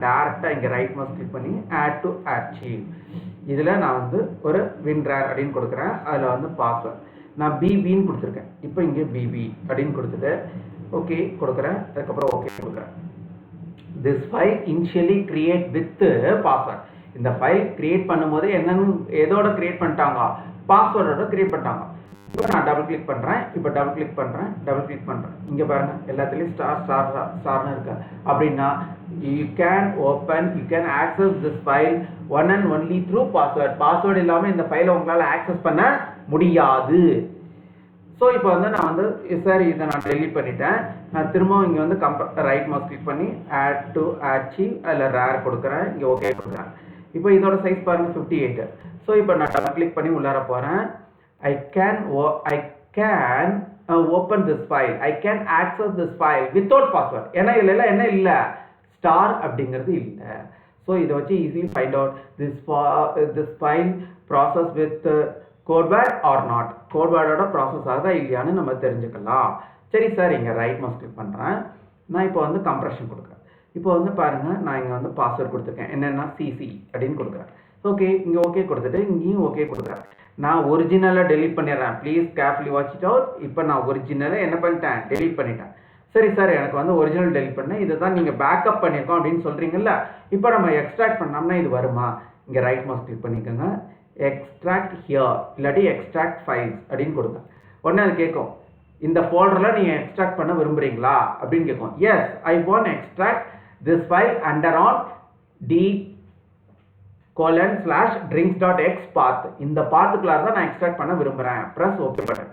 டேரெக்டாக இங்கே right mouse click பண்ணி ஆட் டு ஆர்ச்சிவ். இதில் நான் வந்து ஒரு WinRAR அப்படின்னு கொடுக்குறேன். அதில் வந்து பாஸ்வேர்ட் நான் பிபின்னு கொடுத்துருக்கேன். இப்போ இங்கே பிபி அப்படின்னு கொடுத்துட்டு ஓகே கொடுக்குறேன். அதுக்கப்புறம் ஓகே கொடுக்குறேன். This file initially create with password. இந்த ஃபைல் கிரியேட் பண்ணும்போது என்னன்னு எதோட கிரியேட் பண்ணிட்டாங்க, பாஸ்வேர்டோட கிரியேட் பண்ணிட்டாங்க. இப்போ நான் டபுள் கிளிக் பண்ணுறேன். இப்போ டபுள் கிளிக் பண்ணுறேன். இங்கே பாருங்கள் எல்லாத்துலேயும் ஸ்டார்னு இருக்கு. அப்படின்னா you can access this file one and only through password. Password இல்லாமல் இந்த ஃபைலை உங்களால் ஆக்சஸ் பண்ண முடியாது. ஸோ இப்போ வந்து நான் வந்து சார் இதை நான் டெலீட் பண்ணிட்டேன். நான் திரும்பவும் இங்கே வந்து ரைட் மவுஸ் கிளிக் பண்ணி ஆட் டு ஆர்ச்சிவ் அதில் ரேர் கொடுக்குறேன். இங்கே ஓகே கொடுக்குறேன். இப்போ இதோட சைஸ் பாருங்கள் 58. ஸோ இப்போ நான் டபுள் கிளிக் பண்ணி உள்ளார போகிறேன். I can open this file. I can access this file without password. ஏன்னா இதில் என்ன இல்லை, ஸ்டார் அப்படிங்கிறது இல்லை. ஸோ இதை வச்சு easily find out this file process with codeword or not. கோட்வேர்டோட ப்ராசஸ் ஆகுதா இல்லையான்னு நம்ம தெரிஞ்சுக்கலாம். சரி சார், இங்கே ரைட் மவுஸ் கிளிக் பண்ணுறேன். நான் இப்போ வந்து கம்ப்ரெஷன் கொடுக்குறேன். இப்போ வந்து பாருங்கள் நான் இங்கே வந்து பாஸ்வேர்ட் கொடுத்துருக்கேன். என்னென்னா சிசி அப்படின்னு கொடுக்குறேன். ஓகே இங்கே ஓகே கொடுத்துட்டு இங்கேயும் ஓகே கொடுக்குறேன். நான் ஒரிஜினலாக டெலீட் பண்ணிடுறேன். Please carefully watch it out. இப்போ நான் ஒரிஜினலாக என்ன பண்ணிட்டேன், டெலீட் பண்ணிட்டேன். சரி சார், எனக்கு வந்து ஒரிஜினல் டெலீட் பண்ணேன், இதை தான் நீங்கள் பேக்கப் பண்ணியிருக்கோம் அப்படின்னு சொல்கிறீங்கல்ல. இப்போ நம்ம எக்ஸ்ட்ராக்ட் பண்ணோம்னா இது வருமா? இங்கே ரைட் மவுஸ் கிளிக் பண்ணிக்கோங்க, எக்ஸ்ட்ராக்ட் ஹியர் இல்லாட்டி எக்ஸ்ட்ராக்ட் ஃபைல்ஸ் அப்படின்னு கொடுங்க. உடனே அது கேட்கும், இந்த ஃபோல்டரில் நீங்கள் எக்ஸ்ட்ராக்ட் பண்ண விரும்புகிறீங்களா அப்படின்னு கேட்கும். Yes, I want extract this file under on d:/drinks.x path. இந்த பாத்துக்குள்ளார தான் நான் எக்ஸ்ட்ராக்ட் பண்ண விரும்புகிறேன். Press okay button.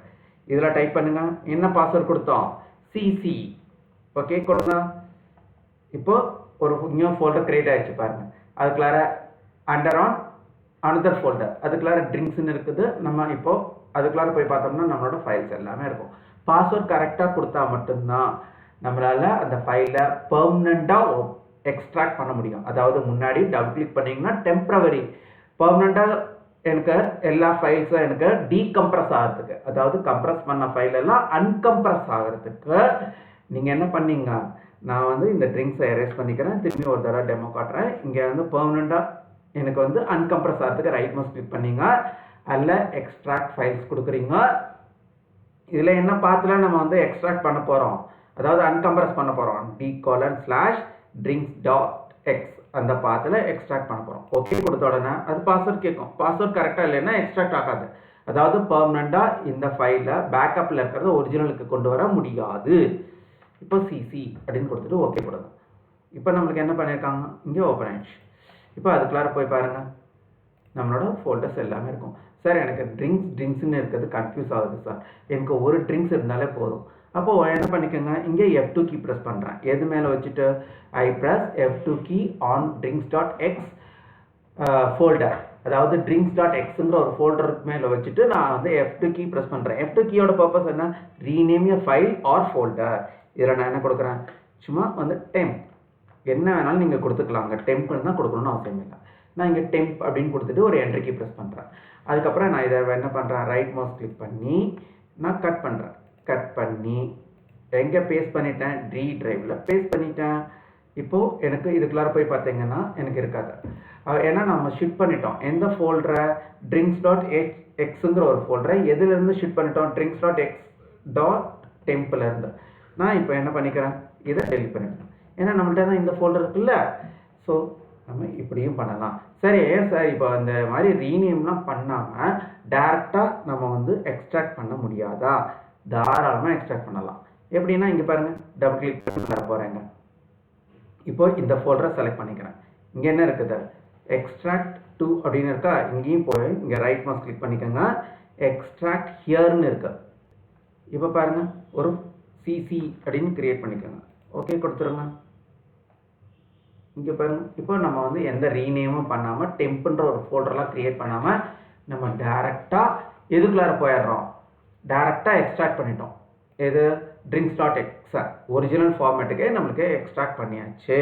இதில் டைப் பண்ணுங்க, என்ன பாஸ்வேர்ட் கொடுத்தோம், சிசி. ஓகே கொடுங்க. இப்போ ஒரு நியூ ஃபோல்டர் கிரியேட் ஆயிடுச்சு பாருங்க. அதுக்குள்ளார அண்டர் ஆன் அனதர் ஃபோல்டர், அதுக்குள்ளார ட்ரிங்க்ஸ்ன்னு இருக்குது. நம்ம இப்போ அதுக்குள்ளார போய் பார்த்தோம்னா நம்மளோட ஃபைல்ஸ் எல்லாமே இருக்கும். பாஸ்வேர்ட் கரெக்டாக கொடுத்தா மட்டும்தான் நம்மளால அந்த ஃபைலை பெர்மனண்டாக எக்ஸ்ட்ராக்ட் பண்ண முடியும். அதாவது முன்னாடி டபுள் கிளிக் பண்ணீங்கன்னா டெம்பரவரி, பெர்மனண்டாக எனக்கு எல்லா ஃபைல்ஸும் எனக்கு டீகம்ப்ரஸ் ஆகிறதுக்கு, அதாவது கம்ப்ரஸ் பண்ண ஃபைல் எல்லாம் அன்கம்ப்ரஸ் ஆகிறதுக்கு நீங்கள் என்ன பண்ணீங்க, நான் வந்து இந்த ட்ரிங்க்ஸை எரேஸ் பண்ணிக்கிறேன். திரும்பி ஒரு தடவை டெமோ காட்டுறேன். இங்கே வந்து பெர்மனண்டாக எனக்கு வந்து அன்கம்ப்ரஸ் ஆகிறதுக்கு ரைட் மவுஸ் கிளிக் பண்ணீங்க, அதில் எக்ஸ்ட்ராக்ட் ஃபைல்ஸ் கொடுக்குறீங்க. இதில் என்ன பார்த்துல நம்ம வந்து எக்ஸ்ட்ராக்ட் பண்ண போகிறோம், அதாவது அன்கம்ப்ரஸ் பண்ண போகிறோம். d:/drinks.x அந்த பாத்தில் எக்ஸ்ட்ராக்ட் பண்ண போகிறோம். ஓகே கொடுத்த உடனே அது பாஸ்வேர்ட் கேட்கும். பாஸ்வேர்ட் கரெக்டாக இல்லைன்னா எக்ஸ்ட்ராக்ட் ஆகாது. அதாவது பெர்மனண்டாக இந்த ஃபைலை பேக்கப்பில் இருக்கிறத ஒரிஜினலுக்கு கொண்டு வர முடியாது. இப்போ சிசி அப்படின்னு கொடுத்துட்டு ஓகே கொடுங்க. இப்போ நம்மளுக்கு என்ன பண்ணியிருக்காங்க, இங்கே ஓப்பன் ஆயிடுச்சு. இப்போ அதுக்குள்ளார போய் பாருங்கள், நம்மளோட ஃபோல்டர்ஸ் எல்லாமே இருக்கும். சார் எனக்கு ட்ரிங்க்ஸ்ன்னு இருக்கிறது கன்ஃபியூஸ் ஆகுது சார், எனக்கு ஒரு ட்ரிங்க்ஸ் இருந்தாலே போதும். அப்போது என்ன பண்ணிக்கோங்க, இங்கே F2 கீ ப்ரெஸ் பண்ணுறேன். எது மேலே வச்சுட்டு I press F2 key on drinks.x folder, அதாவது drinks.xங்கிற ஒரு ஃபோல்டருக்கு மேலே வச்சுட்டு நான் வந்து F2 கீ ப்ரெஸ் பண்ணுறேன். F2 கீயோட பர்பஸ் என்ன, ரீநேம் எ ஃபைல் ஆர் ஃபோல்டர். இதில் நான் என்ன கொடுக்குறேன், சும்மா வந்து டெம்ப், என்ன வேணாலும் நீங்கள் கொடுத்துக்கலாங்க, டெம்ப்னு தான் கொடுக்கணும்னு அவசியம் இல்லை. நான் இங்கே டெம்ப் அப்படின்னு கொடுத்துட்டு ஒரு என்ட்ரி கீ ப்ரெஸ் பண்ணுறேன். அதுக்கப்புறம் நான் இதை என்ன பண்ணுறேன், ரைட் மவுஸ் கிளிக் பண்ணி நான் கட் பண்ணுறேன். கட் பண்ணி எங்கே பேஸ்ட் பண்ணிட்டேன், டி டிரைவில் பேஸ்ட் பண்ணிட்டேன். இப்போது எனக்கு இதுக்குள்ளார போய் பார்த்தீங்கன்னா எனக்கு இருக்காது, ஏன்னா நம்ம ஷிஃப்ட் பண்ணிட்டோம். எந்த ஃபோல்டரை, drinks.xங்கிற ஒரு ஃபோல்டரை எதுலேருந்து ஷிஃப்ட் பண்ணிட்டோம், drinks.x.tempலேருந்து. நான் இப்போ என்ன பண்ணிக்கிறேன், இதை டெலிட் பண்ணிட்டேன். ஏன்னா நம்மள்ட்ட தான் இந்த ஃபோல்டர் இருக்குல்ல. ஸோ நம்ம இப்படியும் பண்ணலாம். சரி சார், இப்போ அந்த மாதிரி ரீநேம்லாம் பண்ணாமல் டேரெக்டாக நம்ம வந்து எக்ஸ்ட்ராக்ட் பண்ண முடியாதா? தாராளமாக எக்ஸ்ட்ராக்ட் பண்ணலாம். எப்படின்னா இங்கே பாருங்கள், டபுள் கிளிக் பண்ண போகிறேங்க. இப்போ இந்த ஃபோல்டரை செலக்ட் பண்ணிக்கிறேன். இங்கே என்ன இருக்குது, எக்ஸ்ட்ராக்ட் டு அப்படின்னு இருக்கா, இங்கேயும் போய் இங்கே ரைட் மவுஸ் கிளிக் பண்ணிக்கோங்க, எக்ஸ்ட்ராக்ட் ஹியர்னு இருக்கு. இப்போ பாருங்கள், ஒரு சிசி அப்படின்னு கிரியேட் பண்ணிக்கோங்க. ஓகே கொடுத்துருங்க. இங்கே பாருங்கள், இப்போ நம்ம வந்து எந்த ரீநேமும் பண்ணாமல் டெம்ப்ன்ற ஒரு ஃபோல்டர்லாம் க்ரியேட் பண்ணாமல் நம்ம டேரெக்டாக எதுக்குள்ளார போயிடுறோம், டேரெக்டாக எக்ஸ்ட்ராக்ட் பண்ணிட்டோம். எது, drinks.x ஒரிஜினல் ஃபார்மேட்டுக்கே நம்மளுக்கு எக்ஸ்ட்ராக்ட் பண்ணியாச்சு.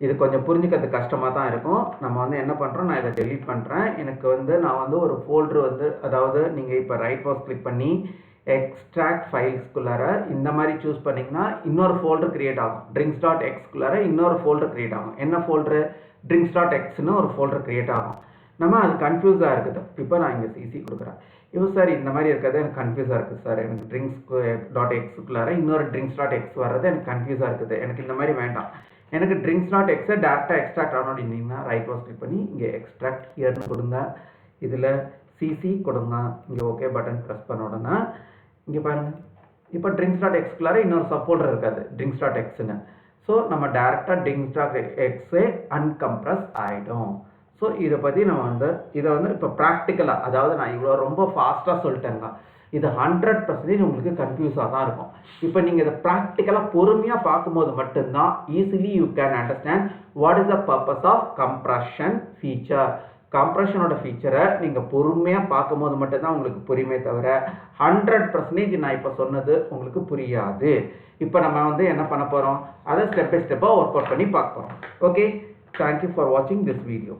இது கொஞ்சம் புரிஞ்சுக்கிறது கஷ்டமாக தான் இருக்கும். நம்ம வந்து என்ன பண்ணுறோம், நான் இதை டெலீட் பண்ணுறேன். எனக்கு வந்து நான் வந்து ஒரு ஃபோல்டர் வந்து, அதாவது நீங்கள் இப்போ ரைட் மவுஸ் கிளிக் பண்ணி எக்ஸ்ட்ராக்ட் ஃபைல்ஸ்குள்ளார இந்த மாதிரி சூஸ் பண்ணிங்கன்னா இன்னொரு ஃபோல்டர் கிரியேட் ஆகும். drinks.xக்குள்ளார இன்னொரு ஃபோல்டர் கிரியேட் ஆகும். என்ன ஃபோல்டரு? drinks.xன்னு ஒரு ஃபோல்டர் கிரியேட் ஆகும். நம்ம அது கன்ஃபியூஸாக இருக்குது. இப்போ நான் இங்கே சிசி கொடுக்குறேன். இப்போ சார் இந்த மாதிரி இருக்கிறது எனக்கு கன்ஃபியூஸாக இருக்குது சார். எனக்கு drinks.xக்குள்ளார இன்னொரு drinks.x வர்றது எனக்கு கன்ஃபியூஸாக இருக்குது. எனக்கு இந்த மாதிரி வேண்டாம். எனக்கு drinks.xை டேரெக்டாக எக்ஸ்ட்ராக்ட் ஆகணும் அப்படின்னீங்கன்னா ரைட் வாஸ் கிளிக் பண்ணி இங்கே எக்ஸ்ட்ராக்ட் ஹியர்னு கொடுங்க. இதில் சிசி கொடுங்க. இங்கே ஓகே பட்டன் ப்ரெஸ் பண்ண உடனே இங்கே பாருங்கள், இப்போ drinks.xக்குள்ளார இன்னொரு சப்போல்டர் இருக்காது drinks.xன்னு. ஸோ நம்ம டேரெக்டாக drinks.xே அன்கம்ப்ரஸ் ஆகிடும். ஸோ இதை பற்றி நம்ம இதை இப்போ ப்ராக்டிக்கலாக, அதாவது நான் இவ்வளோ ரொம்ப ஃபாஸ்ட்டாக சொல்லிட்டேங்க. இது 100% உங்களுக்கு கன்ஃபியூஸாக தான் இருக்கும். இப்போ நீங்கள் இதை ப்ராக்டிக்கலாக பொறுமையாக பார்க்கும்போது மட்டும்தான் easily you can understand what is the purpose of compression feature. கம்ப்ரஷனோட ஃபீச்சரை நீங்கள் பொறுமையாக பார்க்கும்போது மட்டும்தான் உங்களுக்கு புரியுமே தவிர 100% நான் இப்போ சொன்னது உங்களுக்கு புரியாது. இப்போ நம்ம என்ன பண்ண போகிறோம், அதை ஸ்டெப் பை ஸ்டெப்பாக ஒர்க் அவுட் பண்ணி பார்க்க போகிறோம். ஓகே, தேங்க்யூ ஃபார் வாட்சிங் திஸ் வீடியோ.